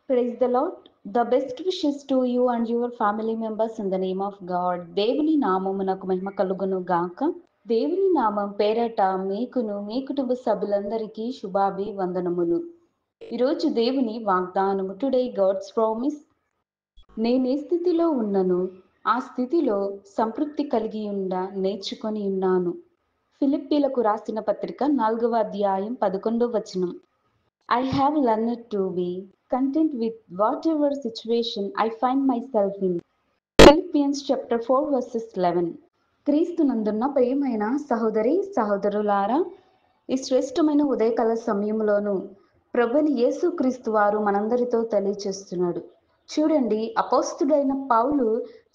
Praise the Lord. The best wishes to you and your family members in the name of God. దేవుని నామమునకు మహిమ కలుగును గాక. దేవుని నామం పేరట మీకును మీ కుటుంబ సభ్యులందరికీ శుభాభివందనములు. ఈరోజు దేవుని వాగ్దానము. Today God's promise. నేనే స్థితిలో ఉన్నను ఆ స్థితిలో సంతృప్తి కలిగి నేర్చుకొని ఉన్నాను. ఫిలిప్పీలకు రాసిన పత్రిక 4వ అధ్యాయం 11వ వచనం. I have learned to be content with whatever situation I find myself in. Philippians chapter 4 verses 11. క్రీస్తు నందున్న ప్రియమైన సహోదరి సహోదరులారా, ఈ శ్రేష్టమైన ఉదయకాల సమయంలోనూ ప్రభుని యేసుక్రీస్తు వారు మనందరితో తెలియచేస్తున్నాడు. చూడండి, అపోస్తుడైన పౌలు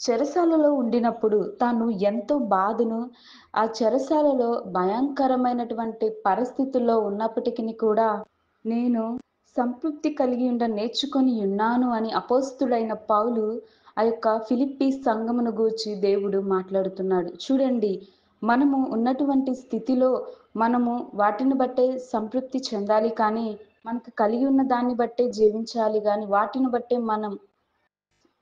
చెరసాలలో ఉండినప్పుడు తాను ఎంతో బాధను, ఆ చెరసాలలో భయంకరమైనటువంటి పరిస్థితుల్లో ఉన్నప్పటికీ కూడా నేను సంతృప్తి కలిగి నేర్చుకొని ఉన్నాను అని అపోస్తుడైన పౌలు ఆ యొక్క ఫిలిప్పీ సంఘమును గూర్చి దేవుడు మాట్లాడుతున్నాడు. చూడండి, మనము ఉన్నటువంటి స్థితిలో మనము వాటిని బట్టే సంతృప్తి చెందాలి, కానీ మనకు కలిగి ఉన్న దాన్ని బట్టే జీవించాలి, కానీ వాటిని బట్టే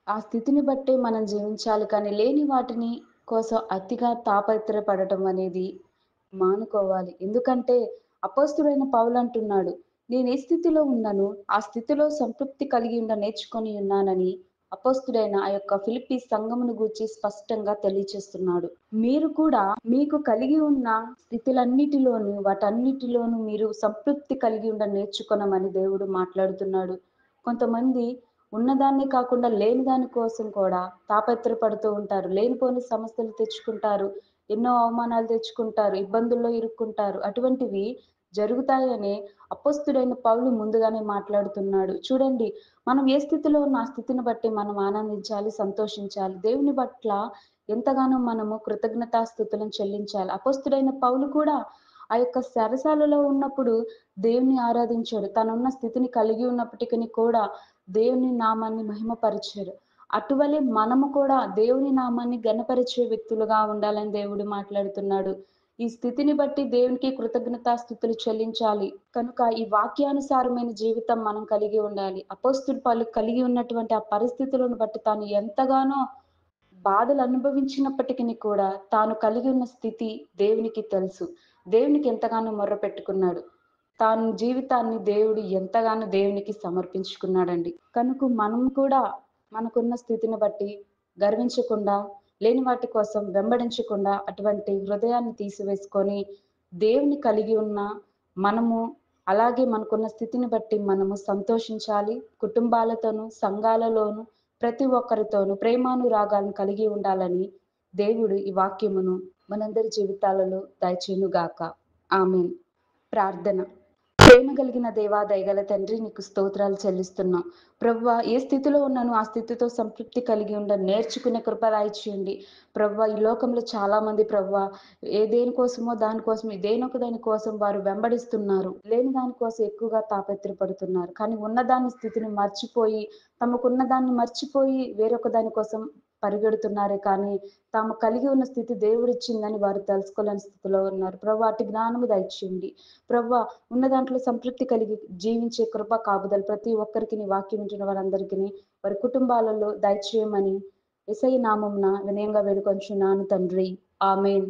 ఆ స్థితిని బట్టే మనం జీవించాలి, కానీ లేని వాటిని కోసం అతిగా తాపత్రయపడటం అనేది మానుకోవాలి. ఎందుకంటే అపోస్తుడైన పౌలు అంటున్నాడు, నేను ఏ స్థితిలో ఉన్నాను ఆ స్థితిలో సంతృప్తి కలిగి నేర్చుకొని ఉన్నానని అపోస్తుడైన ఆ యొక్క ఫిలిప్పీ సంఘమును గూర్చి స్పష్టంగా తెలియచేస్తున్నాడు. మీరు కూడా మీకు కలిగి ఉన్న స్థితులన్నిటిలోనూ వాటన్నిటిలోనూ మీరు సంతృప్తి కలిగి నేర్చుకొనమని దేవుడు మాట్లాడుతున్నాడు. కొంతమంది ఉన్నదాన్ని కాకుండా లేని దాని కోసం కూడా తాపత్రపడుతూ ఉంటారు. లేనిపోని సమస్యలు తెచ్చుకుంటారు, ఎన్నో అవమానాలు తెచ్చుకుంటారు, ఇబ్బందుల్లో ఇరుక్కుంటారు. అటువంటివి జరుగుతాయని అపోస్తుడైన పౌలు ముందుగానే మాట్లాడుతున్నాడు. చూడండి, మనం ఏ స్థితిలో ఉన్న ఆ స్థితిని బట్టి మనం ఆనందించాలి, సంతోషించాలి. దేవుని పట్ల ఎంతగానో మనము కృతజ్ఞతాస్తుతులను చెల్లించాలి. అపోస్తుడైన పౌలు కూడా ఆ యొక్క చెరసాలలో ఉన్నప్పుడు దేవుని ఆరాధించాడు. తనున్న స్థితిని కలిగి ఉన్నప్పటికీ కూడా దేవుని నామాన్ని మహిమపరిచాడు. అటువలే మనము కూడా దేవుని నామాన్ని ఘనపరిచే వ్యక్తులుగా ఉండాలని దేవుడు మాట్లాడుతున్నాడు. ఈ స్థితిని బట్టి దేవునికి కృతజ్ఞతాస్తుతులు చెల్లించాలి. కనుక ఈ వాక్యానుసారమైన జీవితం మనం కలిగి ఉండాలి. అపోస్తులు పౌలు కలిగి ఉన్నటువంటి ఆ పరిస్థితులను బట్టి తాను ఎంతగానో బాధలు అనుభవించినప్పటికీ కూడా తాను కలిగి ఉన్న స్థితి దేవునికి తెలుసు. దేవునికి ఎంతగానో మొర్ర పెట్టుకున్నాడు. తాను జీవితాన్ని ఎంతగానో దేవునికి సమర్పించుకున్నాడండి. కనుక మనం కూడా మనకున్న స్థితిని బట్టి గర్వించకుండా, లేని వాటి కోసం వెంబడించకుండా అటువంటి హృదయాన్ని తీసివేసుకొని దేవుని కలిగి ఉన్న మనము అలాగే మనకున్న స్థితిని బట్టి మనము సంతోషించాలి. కుటుంబాలతోనూ సంఘాలలోనూ ప్రతి ఒక్కరితోనూ ప్రేమానురాగాలను కలిగి ఉండాలని దేవుడు ఈ వాక్యమును మనందరి జీవితాలలో దయచేయునుగాక. ఆమేన్. ప్రార్థన. ప్రేమ కలిగిన దేవా, దయగల తండ్రి, నీకు స్తోత్రాలు చెల్లిస్తున్నాం. ప్రభువా, ఏ స్థితిలో ఉన్నాను ఆ స్థితితో సంతృప్తి కలిగి నేర్చుకునే కృప దయచేయండి. ప్రభువా, ఈ లోకంలో చాలా మంది ప్రభువా దేనికోసమో దానికోసం దేనొక దాని కోసం వారు వెంబడిస్తున్నారు. లేని దానికోసం ఎక్కువగా తాపత్రపడుతున్నారు. కానీ ఉన్నదాని స్థితిని మర్చిపోయి, తమకున్న దాన్ని మర్చిపోయి వేరొక దాని కోసం పరిగెడుతున్నారే కానీ తాము కలిగి ఉన్న స్థితి దేవుడిచ్చిందని వారు తెలుసుకోలేని స్థితిలో ఉన్నారు. ప్రభువా, అటు జ్ఞానము దయచేయండి. ప్రభువా, ఉన్న దాంట్లో సంతృప్తి కలిగి జీవించే కృప కాపుదలు ప్రతి ఒక్కరికి నీ వాక్యం వింటున్న వారందరికీ వారి కుటుంబాలలో దయచేయమని యేసయ్య నామమున వినయంగా వేడుకొంచున్నాను తండ్రి. ఆమేన్.